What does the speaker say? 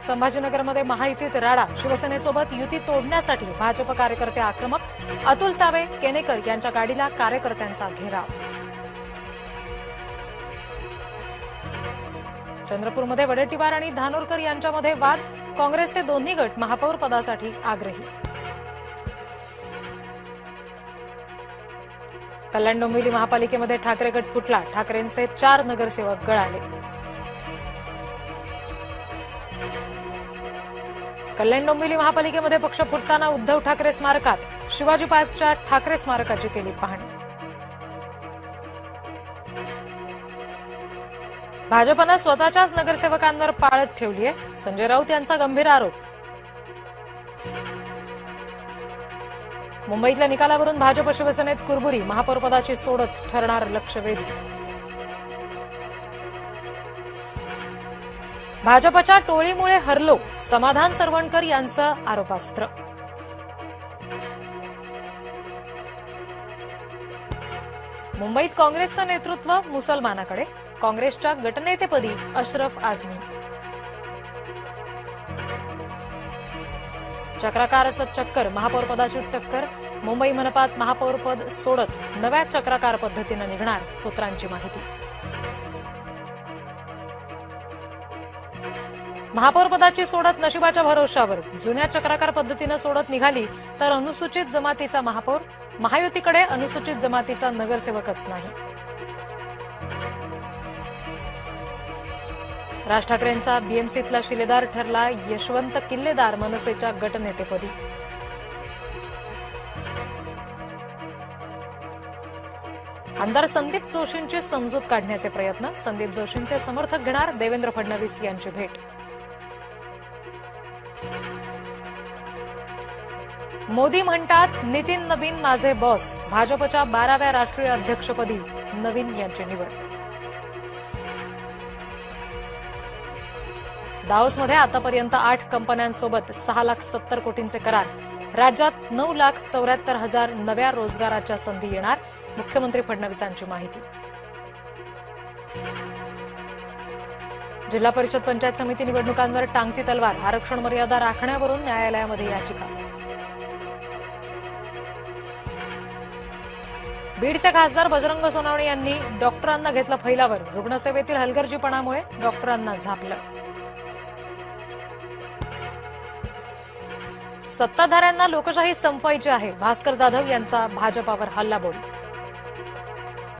संभाजीनगरमध्ये महायुतीत राडा, शिवसेनेसोबत युती तोडण्यासाठी भाजप कार्यकर्ते आक्रमक, अतुल सावे, केनेकर यांच्या गाडीला कार्यकर्त्यांचा घेराव. चंद्रपूरमध्ये वडेट्टीवार आणि धानोरकर यांच्यामध्ये वाद, काँग्रेसचे दोन्ही गट महापौर पदासाठी आग्रही. कल्याण डोंबिवली महापालिकेमध्ये ठाकरे गट फुटला, ठाकरेंचे 4 नगरसेवक गळाले. कल्याण डोंबिवली महापालिकेमध्ये पक्ष फुटताना उद्धव ठाकरे स्मारकात, शिवाजी पार्कच्या ठाकरे स्मारकाची केली पाहणी. भाजपनं स्वतःच्याच नगरसेवकांवर पाळत ठेवली आहे, संजय राऊत यांचा गंभीर आरोप. मुंबईतल्या निकालावरून भाजप शिवसेनेत कुरबुरी, महापौरपदाची सोडत ठरणार लक्षवेधी. भाजपच्या टोळीमुळे हरलो, समाधान सरवणकर यांचं आरोपास्त्र. मुंबईत काँग्रेसचं नेतृत्व मुसलमानाकडे, काँग्रेसच्या गटनेतेपदी अशरफ आझमी. चक्राकारचं चक्कर, महापौरपदाची टक्कर, मुंबई मनपात महापौरपद सोडत नव्या चक्राकार पद्धतीनं निघणार, सूत्रांची माहिती. महापौरपदाची सोडत नशिबाच्या भरोशावर, जुन्या चक्राकार पद्धतीनं सोडत निघाली तर अनुसूचित जमातीचा महापौर, महायुतीकडे अनुसूचित जमातीचा नगरसेवकच नाही. राज ठाकरेंचा बीएमसीतला शिलेदार ठरला यशवंत किल्लेदार मनसेच्या गटनेतेपदी. आमदार संदीप जोशींची समजूत काढण्याचे प्रयत्न, संदीप जोशींचे समर्थक घेणार देवेंद्र फडणवीस यांची भेट. मोदी म्हणतात नितीन नवीन माझे बॉस, भाजपच्या 12व्या राष्ट्रीय अध्यक्षपदी नवीन यांची निवड. दाओसमध्ये आतापर्यंत 8 कंपन्यांसोबत 6,70,00,000 कोटींचे करार, राज्यात 9,74,000 नव्या रोजगाराच्या संधी येणार, मुख्यमंत्री फडणवीसांची माहिती. जिल्हा परिषद पंचायत समिती निवडणुकांवर टांगती तलवार, आरक्षण मर्यादा राखण्यावरून न्यायालयामध्ये याचिका. बीडचे खासदार बजरंग सोनवणे यांनी डॉक्टरांना घेतलं फैलावर, रुग्णसेवेतील हलगर्जीपणामुळे डॉक्टरांना झापलं. सत्ताधाऱ्यांना लोकशाही संपवायची आहे, भास्कर जाधव यांचा भाजपावर हल्लाबोल.